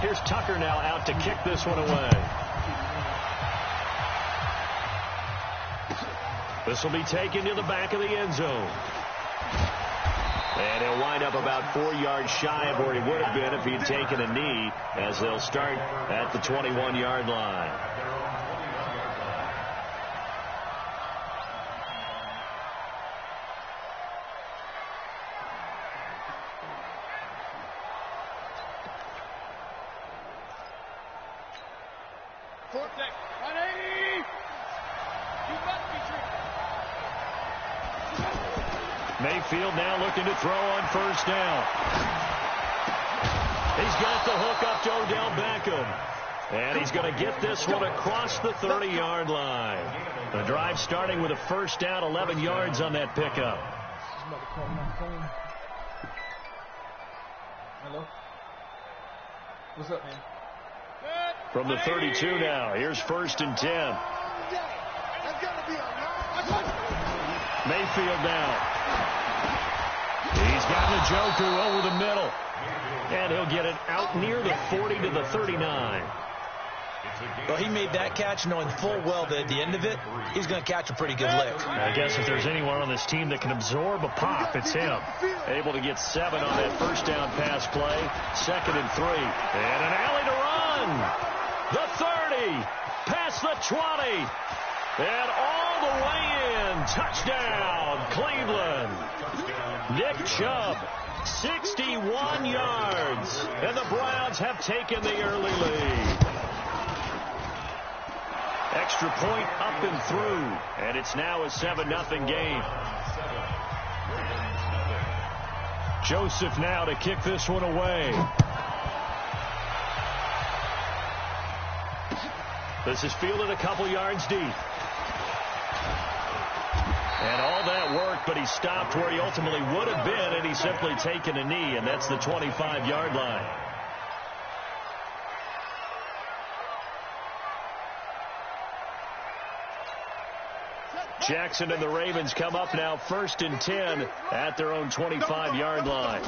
Here's Tucker now out to kick this one away. This will be taken to the back of the end zone. And he'll wind up about 4 yards shy of where he would have been if he had taken a knee, as they'll start at the 21-yard line. Mayfield now looking to throw on first down. He's got the hook up to Odell Beckham. And he's going to get this one across the 30-yard line. The drive starting with a first down, 11 yards on that pickup. Hello? What's up, man? From the 32 now, here's first and 10. Mayfield now. He's got Njoku over the middle. And he'll get it out near the 40 to the 39. Well, he made that catch knowing full well that at the end of it, he's going to catch a pretty good lick. I guess if there's anyone on this team that can absorb a pop, it's him. Able to get 7 on that first down pass play. 2nd and 3. And an alley to run. The 30. Past the 20. And all the way in. Touchdown, Cleveland. Nick Chubb, 61 yards. And the Browns have taken the early lead. Extra point up and through. And it's now a 7-0 game. Joseph now to kick this one away. This is fielded a couple yards deep. And all that worked, but he stopped where he ultimately would have been, and he's simply taken a knee, and that's the 25-yard line. Jackson and the Ravens come up now 1st and 10 at their own 25-yard line.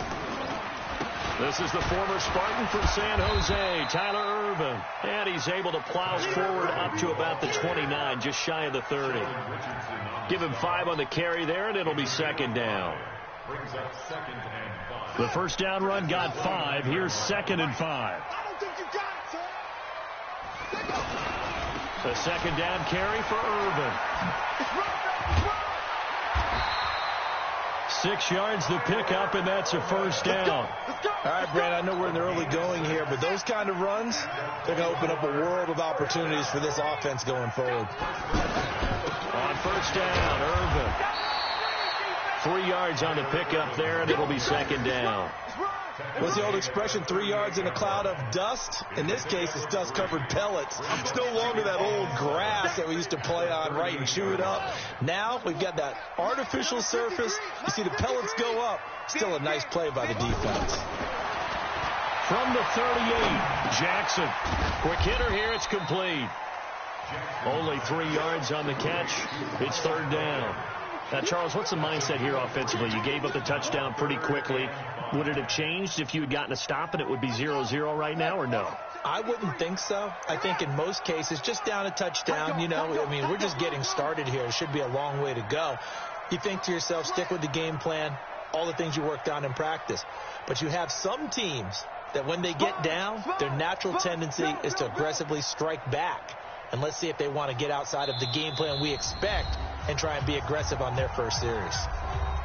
This is the former Spartan from San Jose, Tyler Ervin. And he's able to plow forward up to about the 29, just shy of the 30. Give him 5 on the carry there, and it'll be 2nd down. The first down run got 5. Here's 2nd and 5. The 2nd down carry for Ervin. 6 yards the pickup, and that's a first down. All right, Brad, I know we're in the early going here, but those kind of runs, they're going to open up a world of opportunities for this offense going forward. On first down, Ervin. 3 yards on the pickup there, and it'll be 2nd down. What's the old expression, 3 yards in a cloud of dust? In this case, it's dust-covered pellets. It's no longer that old grass that we used to play on, right, and chew it up. Now we've got that artificial surface. You see the pellets go up. Still a nice play by the defense. From the 38, Jackson. Quick hitter here, it's complete. Only 3 yards on the catch. It's 3rd down. Now, Charles, what's the mindset here offensively? You gave up the touchdown pretty quickly. Would it have changed if you had gotten a stop and it would be 0-0 right now, or no? I wouldn't think so. I think in most cases, just down a touchdown, you know, I mean, we're just getting started here. It should be a long way to go. You think to yourself, stick with the game plan, all the things you worked on in practice. But you have some teams that when they get down, their natural tendency is to aggressively strike back. And let's see if they want to get outside of the game plan we expect and try and be aggressive on their first series.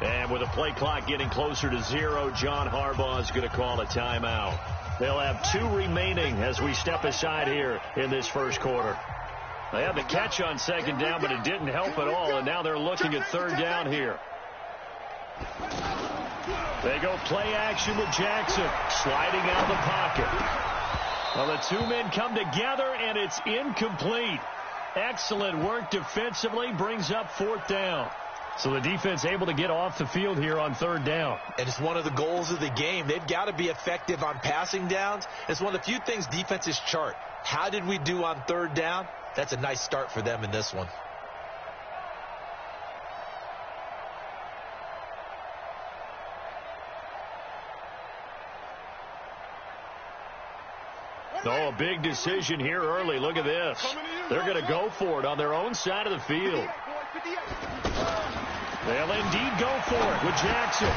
And with the play clock getting closer to 0, John Harbaugh is going to call a timeout. They'll have 2 remaining as we step aside here in this first quarter. They had the catch on 2nd down, but it didn't help at all, and now they're looking at 3rd down here. They go play action with Jackson, sliding out of the pocket. Well, the 2 men come together, and it's incomplete. Excellent work defensively, brings up 4th down. So the defense able to get off the field here on 3rd down. And it's one of the goals of the game. They've got to be effective on passing downs. It's one of the few things defenses chart. How did we do on 3rd down? That's a nice start for them in this one. Oh, a big decision here early. Look at this. They're going to go for it on their own side of the field. They'll indeed go for it with Jackson.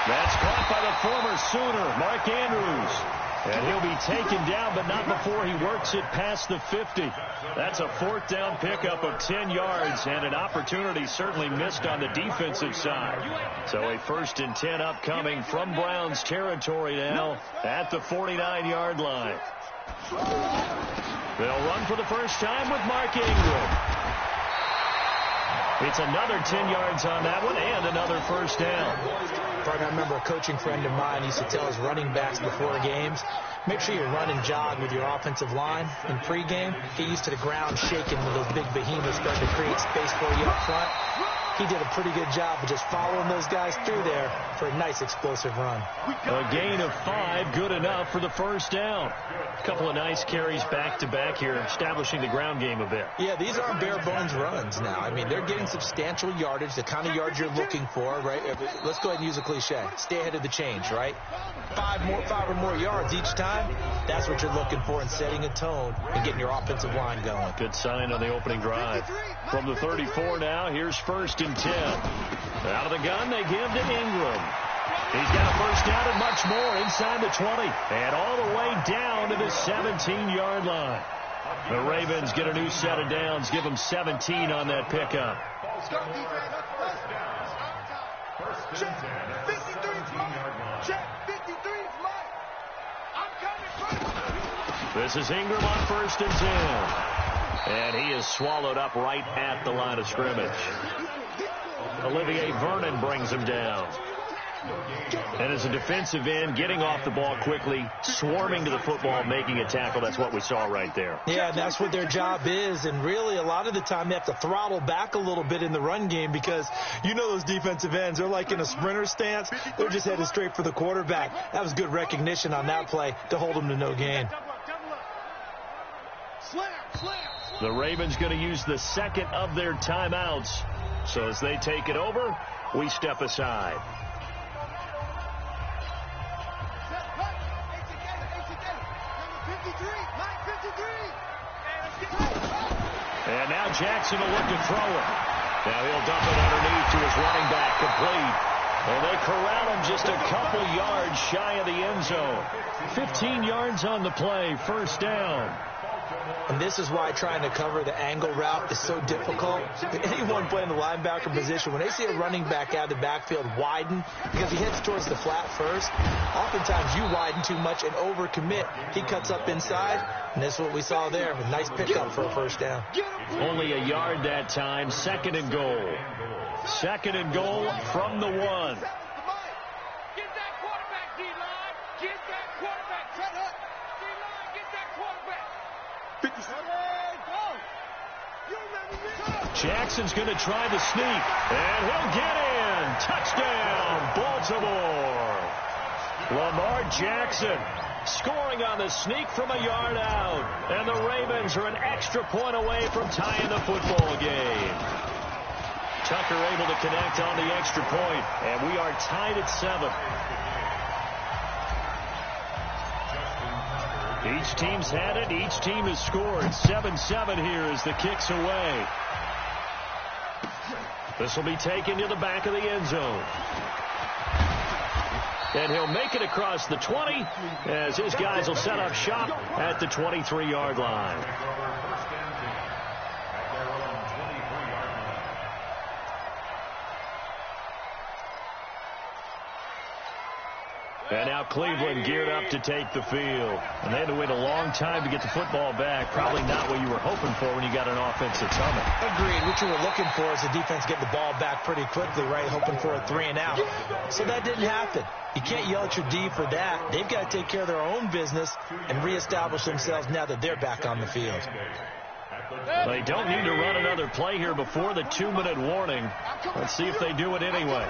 That's caught by the former Sooner, Mark Andrews. And he'll be taken down, but not before he works it past the 50. That's a fourth down pickup of 10 yards, and an opportunity certainly missed on the defensive side. So a 1st and 10 upcoming from Browns territory now at the 49-yard line. They'll run for the first time with Mark Ingram. It's another 10 yards on that one and another first down. I remember a coaching friend of mine used to tell his running backs before games, make sure you run and jog with your offensive line in pregame. Get used to the ground shaking when those big behemoths start to create space for you up front. He did a pretty good job of just following those guys through there for a nice explosive run. A gain of 5, good enough for the first down. A couple of nice carries back-to-back here, establishing the ground game a bit. Yeah, these aren't bare-bones runs now. I mean, they're getting substantial yardage, the kind of yards you're looking for, right? Let's go ahead and use a cliche. Stay ahead of the change, right? 5 or more yards each time, that's what you're looking for in setting a tone and getting your offensive line going. Good sign on the opening drive. From the 34 now, here's 1st and 10. Out of the gun, they give to Ingram. He's got a first down and much more inside the 20. And all the way down to the 17-yard line. The Ravens get a new set of downs, give them 17 on that pickup. This is Ingram on 1st and 10. And he is swallowed up right at the line of scrimmage. Olivier Vernon brings him down. And as a defensive end, getting off the ball quickly, swarming to the football, making a tackle, that's what we saw right there. Yeah, that's what their job is. And really, a lot of the time, they have to throttle back a little bit in the run game because you know those defensive ends, they're like in a sprinter stance. They're just headed straight for the quarterback. That was good recognition on that play to hold them to no gain. The Ravens going to use the second of their timeouts. So as they take it over, we step aside. And now Jackson will look to throw it. Now he'll dump it underneath to his running back, complete. And they corral him just a couple yards shy of the end zone. 15 yards on the play, first down. And this is why trying to cover the angle route is so difficult. Anyone playing the linebacker position, when they see a running back out of the backfield widen, because he heads towards the flat first, oftentimes you widen too much and overcommit. He cuts up inside, and that's what we saw there. A nice pickup for a first down. Only a yard that time, 2nd and goal. 2nd and goal from the 1. Get that quarterback, D-line. Get that quarterback. D-line, get that quarterback. Jackson's going to try the sneak, and he'll get in. Touchdown, Baltimore. Lamar Jackson scoring on the sneak from a yard out, and the Ravens are an extra point away from tying the football game. Tucker able to connect on the extra point, and we are tied at 7. Each team's had it. Each team has scored. 7-7 here as the kick's away. This will be taken to the back of the end zone. And he'll make it across the 20 as his guys will set up shop at the 23-yard line. And now Cleveland geared up to take the field. And they had to wait a long time to get the football back. Probably not what you were hoping for when you got an offense that's humming. Agreed. What you were looking for is the defense getting the ball back pretty quickly, right? Hoping for a 3 and out. So that didn't happen. You can't yell at your D for that. They've got to take care of their own business and reestablish themselves now that they're back on the field. They don't need to run another play here before the 2-minute warning. Let's see if they do it anyway.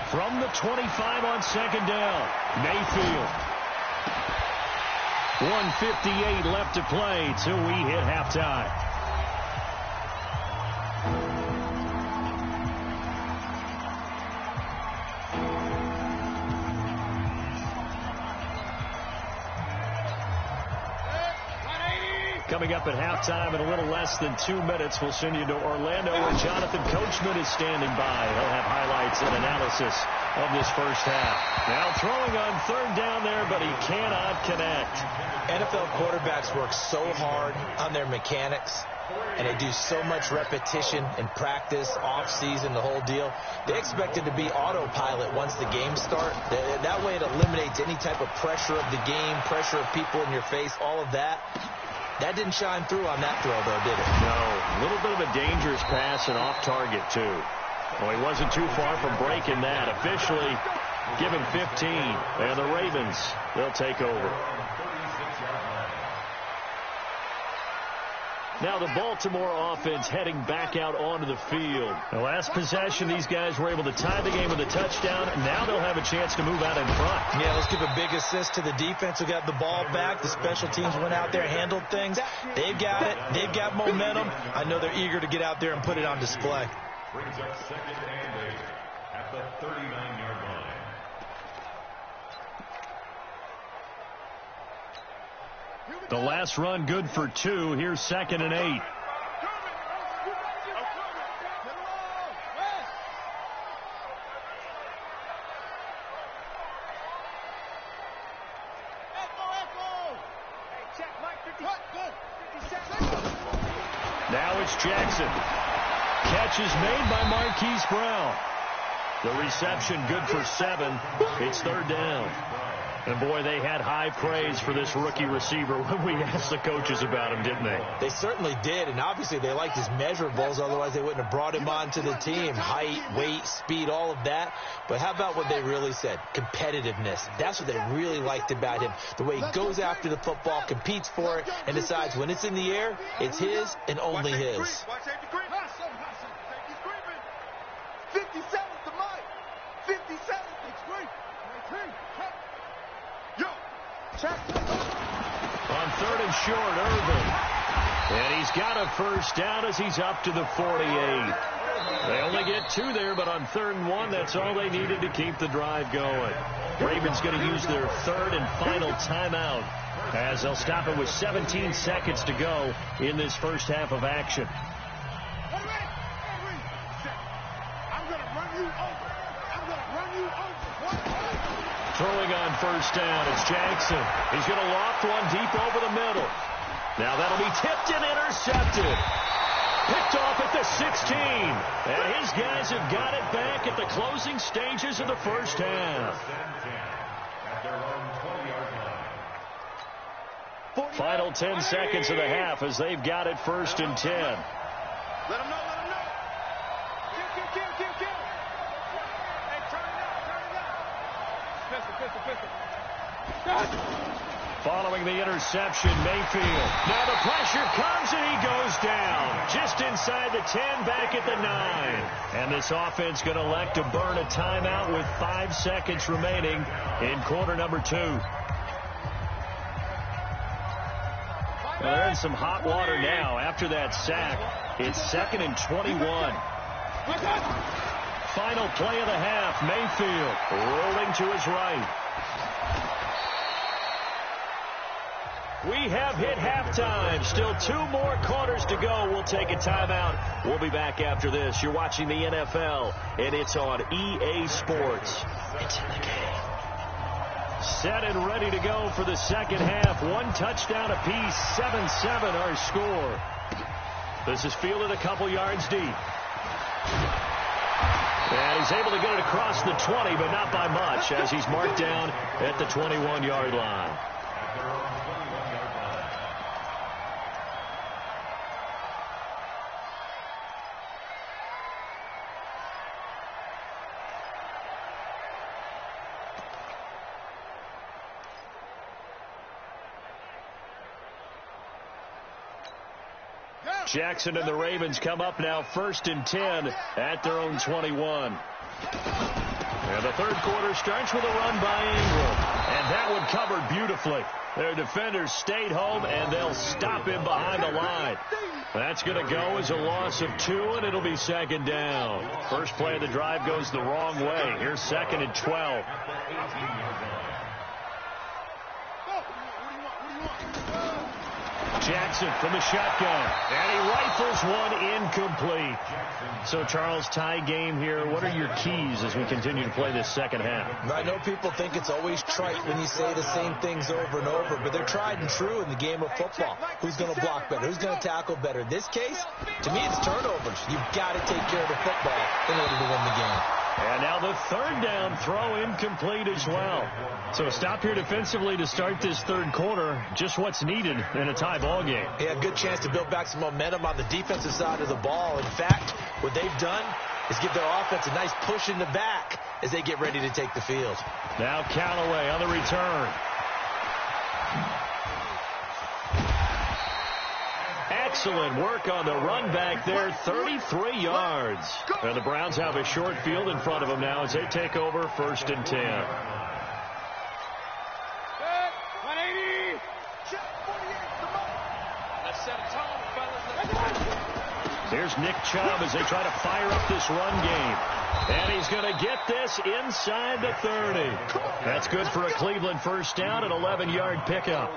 From the 25 on 2nd down, Mayfield. 1:58 left to play till we hit halftime. Coming up at halftime in a little less than 2 minutes, we'll send you to Orlando where Jonathan Coachman is standing by. He'll have highlights and analysis of this first half. Now throwing on third down there, but he cannot connect. NFL quarterbacks work so hard on their mechanics, and they do so much repetition in practice, off-season, the whole deal. They expect it to be autopilot once the game starts. That way it eliminates any type of pressure of the game, pressure of people in your face, all of that. That didn't shine through on that throw, though, did it? No. A little bit of a dangerous pass and off target, too. Well, he wasn't too far from breaking that. Officially given 15. And the Ravens, they'll take over. Now the Baltimore offense heading back out onto the field. The last possession, these guys were able to tie the game with a touchdown. Now they'll have a chance to move out in front. Yeah, let's give a big assist to the defense who got the ball back. The special teams went out there, handled things. They've got it. They've got momentum. I know they're eager to get out there and put it on display. Brings up 2nd and 8 at the 39-yard line. The last run good for 2. Here's 2nd and 8. Now it's Jackson. Catch is made by Marquise Brown. The reception good for 7. It's 3rd down. And, boy, they had high praise for this rookie receiver when we asked the coaches about him, didn't they? They certainly did, and obviously they liked his measurables. Otherwise, they wouldn't have brought him onto the team. Height, weight, speed, all of that. But how about what they really said? Competitiveness. That's what they really liked about him. The way he goes after the football, competes for it, and decides when it's in the air, it's his and only his. 57 to Mike. 57 to Scream. On 3rd and short, Irvin. And he's got a first down as he's up to the 48. They only get 2 there, but on 3rd and 1, that's all they needed to keep the drive going. Ravens going to use their 3rd and final timeout as they'll stop it with 17 seconds to go in this first half of action. I'm going to run you over. I'm going to run you over. Throwing on first down, it's Jackson. He's going to loft one deep over the middle. Now that'll be tipped and intercepted. Picked off at the 16. And his guys have got it back at the closing stages of the first half. Final 10 seconds of the half as they've got it 1st and 10. Let him know, let him know. Kill. Hey, turn it up. Pistol. Following the interception, Mayfield. Now the pressure comes and he goes down. Just inside the 10, back at the 9. And this offense going to elect to burn a timeout with 5 seconds remaining in quarter number 2. Well, they're in some hot water now after that sack. It's 2nd and 21. Final play of the half. Mayfield rolling to his right. We have hit halftime. Still 2 more quarters to go. We'll take a timeout. We'll be back after this. You're watching the NFL, and it's on EA Sports. It's in the game. Set and ready to go for the second half. 1 touchdown apiece. 7-7 our score. This is fielded a couple yards deep. And he's able to get it across the 20, but not by much, as he's marked down at the 21-yard line. Jackson and the Ravens come up now 1st and 10 at their own 21. And the third quarter starts with a run by Ingram. And that one covered beautifully. Their defenders stayed home, and they'll stop him behind the line. That's going to go as a loss of 2, and it'll be 2nd down. First play of the drive goes the wrong way. Here's 2nd and 12. Jackson from the shotgun. And he rifles one incomplete. So, Charles, tie game here. What are your keys as we continue to play this second half? I know people think it's always trite when you say the same things over and over, but they're tried and true in the game of football. Who's going to block better? Who's going to tackle better? In this case, to me, it's turnovers. You've got to take care of the football in order to win the game. And now the third down throw incomplete as well. So stop here defensively to start this third quarter. Just what's needed in a tie ball game. Yeah, good chance to build back some momentum on the defensive side of the ball. In fact, what they've done is give their offense a nice push in the back as they get ready to take the field. Now Callaway on the return. Excellent work on the run back there, 33 yards. And the Browns have a short field in front of them now as they take over 1st and 10. 180. Let's set a tone, fellas. Here's Nick Chubb as they try to fire up this run game. And he's going to get this inside the 30. That's good for a Cleveland first down, an 11-yard pickup.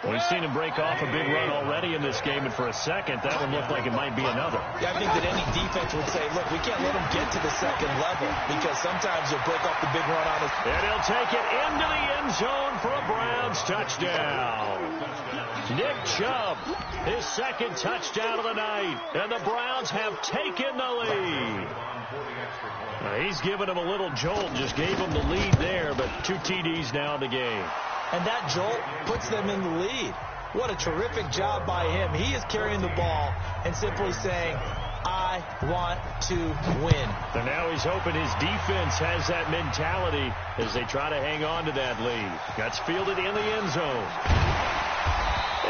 We've seen him break off a big run already in this game, and for a second, that one looked like it might be another. Yeah, I think that any defense would say, look, we can't let him get to the second level because sometimes he'll break off the big run on us. And he'll take it into the end zone for a Browns touchdown. Nick Chubb, his second touchdown of the night, and the Browns have taken the lead. He's given him a little jolt, just gave him the lead there, but 2 TDs now in the game. And that jolt puts them in the lead. What a terrific job by him. He is carrying the ball and simply saying, I want to win. And now he's hoping his defense has that mentality as they try to hang on to that lead. That's fielded in the end zone.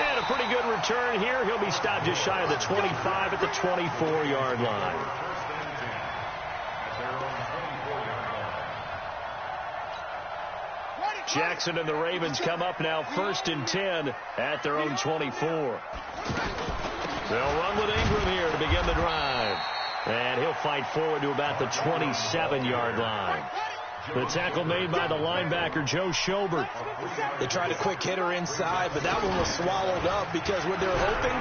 And a pretty good return here. He'll be stopped just shy of the 25 at the 24-yard line. Jackson and the Ravens come up now 1st and 10 at their own 24. They'll run with Ingram here to begin the drive. And he'll fight forward to about the 27-yard line. The tackle made by the linebacker, Joe Schobert. They tried a quick hitter inside, but that one was swallowed up because what they're hoping,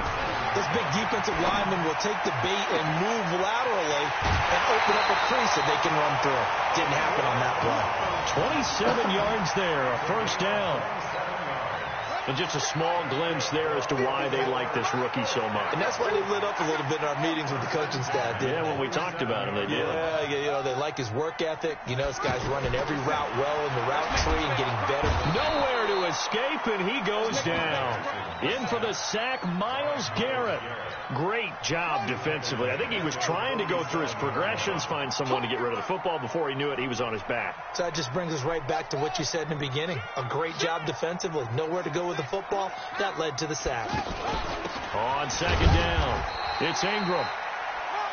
this big defensive lineman will take the bait and move laterally and open up a crease that they can run through. Didn't happen on that play. 27 yards there, a first down. And just a small glimpse there as to why they like this rookie so much. And that's why they lit up a little bit in our meetings with the coaching staff. Yeah, when we talked about him, they did. Yeah, you know, they like his work ethic. You know, this guy's running every route well in the route tree and getting better. Nowhere to escape, and he goes down. In for the sack, Myles Garrett. Great job defensively. I think he was trying to go through his progressions, find someone to get rid of the football. Before he knew it, he was on his back. So that just brings us right back to what you said in the beginning. A great job defensively. Nowhere to go with the football. That led to the sack. On second down, it's Ingram.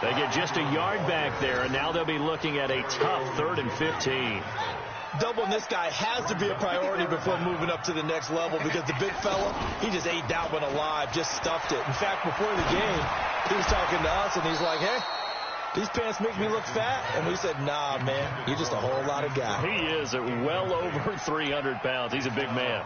They get just a yard back there, and now they'll be looking at a tough 3rd and 15. Doubling this guy has to be a priority before moving up to the next level because the big fella, he just ate that one alive, just stuffed it. In fact, before the game, he was talking to us, and he's like, hey, these pants make me look fat. And we said, nah, man, you're just a whole lot of guy. He is at well over 300 pounds. He's a big man.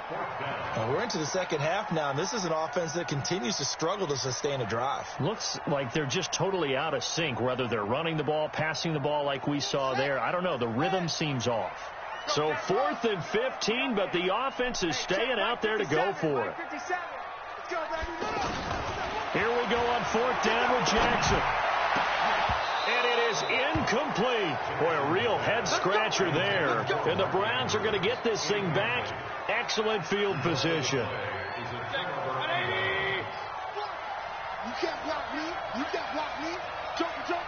We're into the second half now, and this is an offense that continues to struggle to sustain a drive. Looks like they're just totally out of sync, whether they're running the ball, passing the ball like we saw there. I don't know. The rhythm seems off. So 4th and 15, but the offense is staying out there to go for it. Here we go on 4th down with Jackson. And it is incomplete. Boy, a real head-scratcher there. And the Browns are going to get this thing back. Excellent field position. You can't block me. You can't block me. Joker.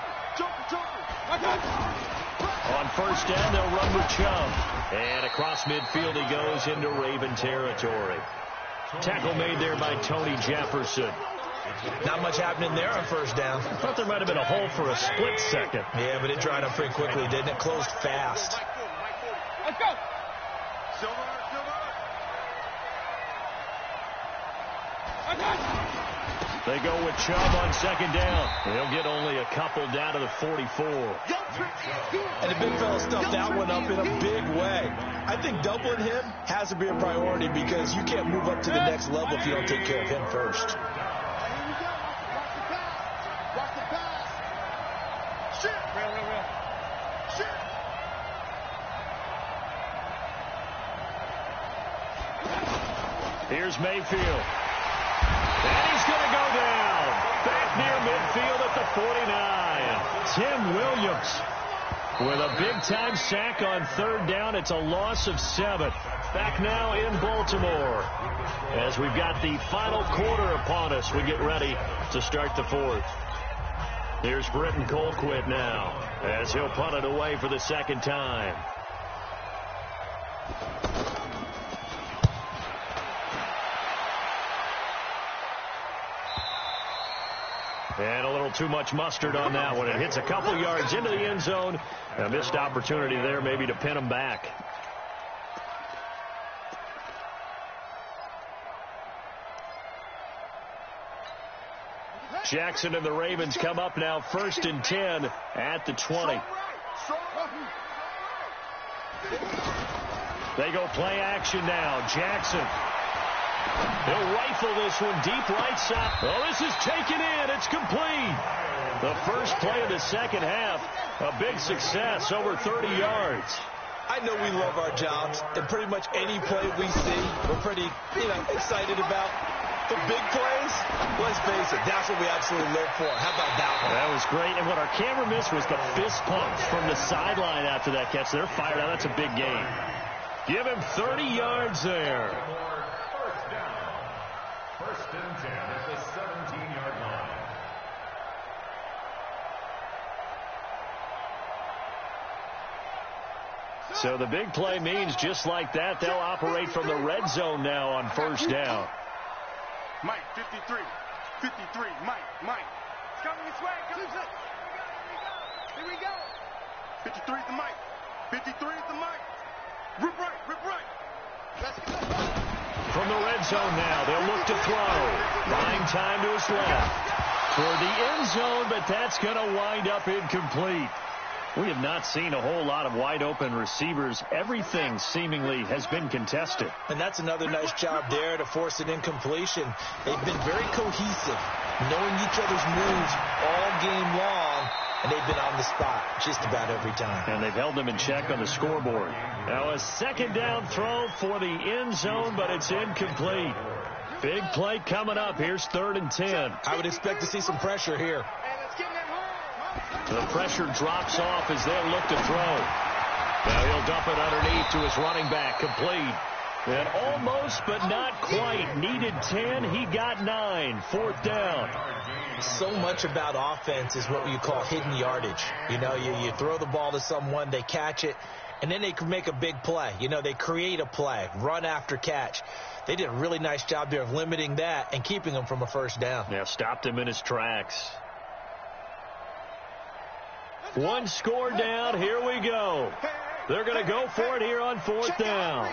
On first down, they'll run with Chubb. And across midfield he goes into Raven territory. Tackle made there by Tony Jefferson. Not much happening there on first down. I thought there might have been a hole for a split second. Yeah, but it dried up pretty quickly, didn't it? Closed fast. Let's go. They go with Chubb on second down. They'll get only a couple down to the 44. And the big fella stuffed that one up in a big way. I think doubling him has to be a priority because you can't move up to the next level if you don't take care of him first. Here's Mayfield. And he's going to go down. Back near midfield at the 49. Tim Williams with a big-time sack on third down. It's a loss of 7. Back now in Baltimore. As we've got the final quarter upon us, we get ready to start the fourth. Here's Britton Colquitt now as he'll punt it away for the second time. And a little too much mustard on that one. It hits a couple yards into the end zone. A missed opportunity there maybe to pin him back. Jackson and the Ravens come up now 1st and 10 at the 20. They go play action now. Jackson. He'll rifle this one deep right side. Oh, this is taken in. It's complete. The first play of the second half. A big success, over 30 yards. I know we love our jobs, and pretty much any play we see, we're pretty, excited about. The big plays, let's face it, that's what we absolutely live for. How about that one? That was great. And what our camera missed was the fist pumps from the sideline after that catch. They're fired out. That's a big gain. Give him 30 yards there. First down. 1st and 10 at the 17-yard line. So the big play means just like that, they'll operate from the red zone now on 1st down. Mike, 53. 53. Mike. It's coming this way. Here we go. 53 is the Mike. 53 is the Mike. Rip right. Let's go. From the red zone now, they'll look to throw. Buying time to his left. For the end zone, but that's going to wind up incomplete. We have not seen a whole lot of wide-open receivers. Everything seemingly has been contested. And that's another nice job there to force an incompletion. They've been very cohesive, knowing each other's moves all game long, and they've been on the spot just about every time. And they've held them in check on the scoreboard. Now a second down throw for the end zone, but it's incomplete. Big play coming up. Here's 3rd and 10. I would expect to see some pressure here. The pressure drops off as they'll look to throw. Now he'll dump it underneath to his running back. Complete. And almost, but not quite. Needed 10. He got 9. 4th down. So much about offense is what you call hidden yardage. You throw the ball to someone, they catch it, and then they can make a big play. They create a play, run after catch. They did a really nice job there of limiting that and keeping him from a 1st down. Yeah, stopped him in his tracks. One score down. Here we go. They're going to go for it here on 4th down.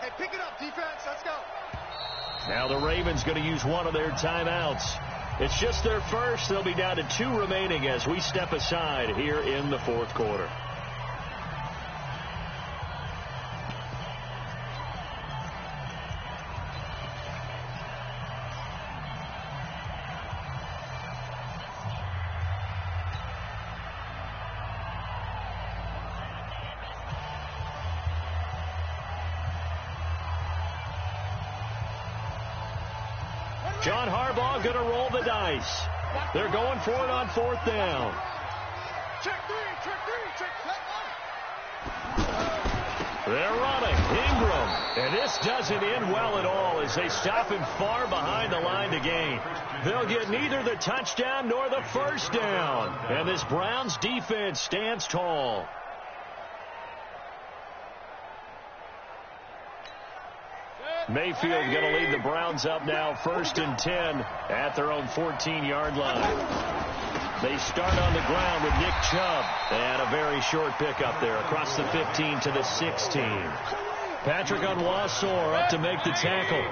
Hey, pick it up, defense. Let's go. Now the Ravens going to use one of their timeouts. It's just their first. They'll be down to 2 remaining as we step aside here in the 4th quarter. John Harbaugh going to roll the dice. They're going for it on 4th down. Check three. They're running. Ingram. And this doesn't end well at all as they stop him far behind the line to gain. They'll get neither the touchdown nor the 1st down. And this Browns defense stands tall. Mayfield going to lead the Browns up now 1st and 10 at their own 14-yard line. They start on the ground with Nick Chubb. And a very short pickup there across the 15 to the 16. Patrick Onwuasor up to make the tackle.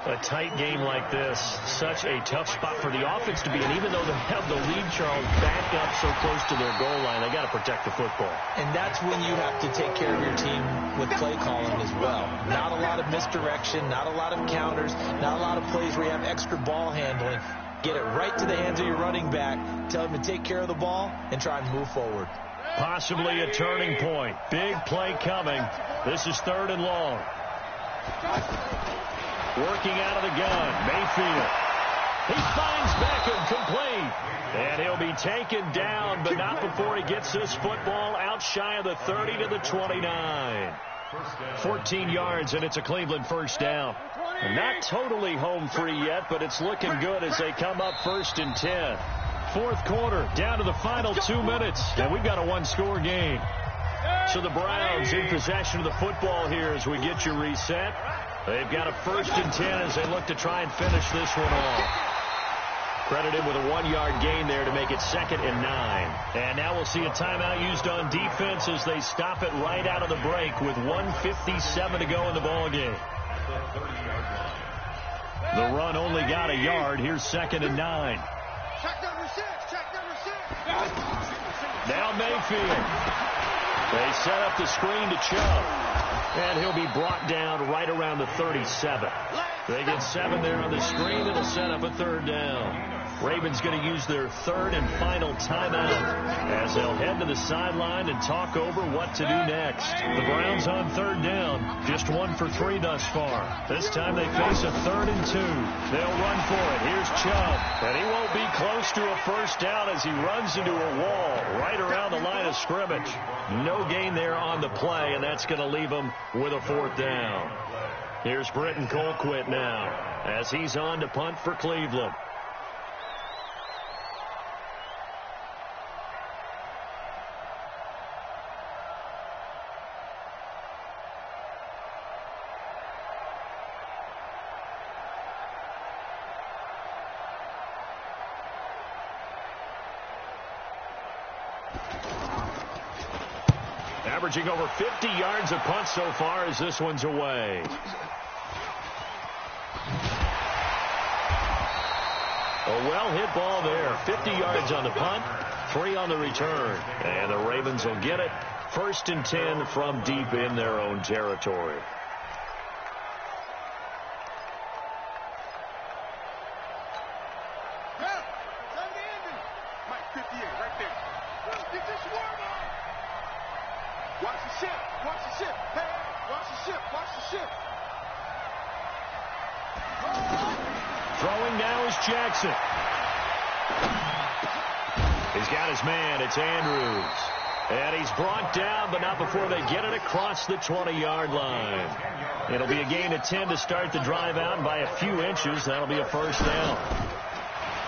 A tight game like this, such a tough spot for the offense to be in. Even though they have the lead, Charles, back up so close to their goal line, they got to protect the football. And that's when you have to take care of your team with play calling as well. Not a lot of misdirection, not a lot of counters, not a lot of plays where you have extra ball handling. Get it right to the hands of your running back, tell him to take care of the ball, and try and move forward. Possibly a turning point. Big play coming. This is 3rd and long. Working out of the gun, Mayfield. He finds Beckham complete. And he'll be taken down, but not before he gets this football out shy of the 30 to the 29. 14 yards, and it's a Cleveland first down. Not totally home free yet, but it's looking good as they come up 1st and 10. 4th quarter, down to the final 2 minutes, and we've got a one-score game. So the Browns in possession of the football here as we get you reset. They've got a 1st and 10 as they look to try and finish this one off. Credited with a 1-yard gain there to make it 2nd and 9. And now we'll see a timeout used on defense as they stop it right out of the break with 1:57 to go in the ballgame. The run only got a yard. Here's 2nd and 9. Check number 6. Check number 6. Now Mayfield. They set up the screen to Chubb. And he'll be brought down right around the 37. They get 7 there on the screen. It'll set up a 3rd down. Ravens going to use their 3rd and final timeout as they'll head to the sideline and talk over what to do next. The Browns on 3rd down, just 1 for 3 thus far. This time they face a 3rd and 2. They'll run for it. Here's Chubb, and he won't be close to a first down as he runs into a wall right around the line of scrimmage. No gain there on the play, and that's going to leave him with a 4th down. Here's Britton Colquitt now as he's on to punt for Cleveland. Averaging over 50 yards a punt so far as this one's away. A well-hit ball there. 50 yards on the punt, 3 on the return. And the Ravens will get it. 1st and 10 from deep in their own territory. Mike 58 right there. Get this worm on. Watch the ship. Watch the ship. Hey, watch the ship. Watch the ship. Throwing now is Jackson. He's got his man. It's Andrews. And he's brought down, but not before they get it across the 20-yard line. It'll be a gain of 10 to start the drive out, and by a few inches, that'll be a first down.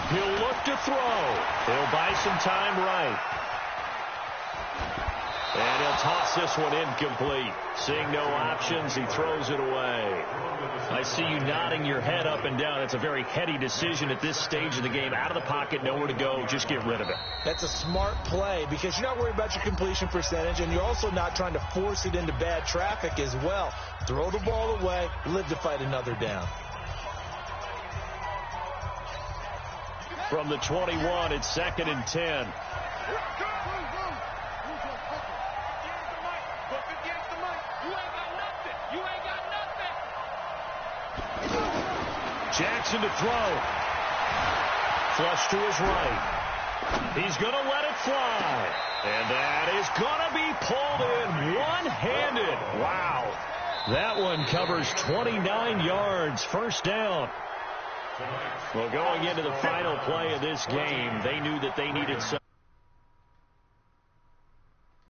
He'll look to throw. He'll buy some time right. And he'll toss this one incomplete. Seeing no options, he throws it away. I see you nodding your head up and down. It's a very heady decision at this stage of the game. Out of the pocket, nowhere to go. Just get rid of it. That's a smart play because you're not worried about your completion percentage, and you're also not trying to force it into bad traffic as well. Throw the ball away, live to fight another down. From the 21, it's 2nd and 10. Jackson to throw. Flush to his right. He's going to let it fly. And that is going to be pulled in one-handed. Wow. That one covers 29 yards. First down. Well, going into the final play of this game, they knew that they needed some.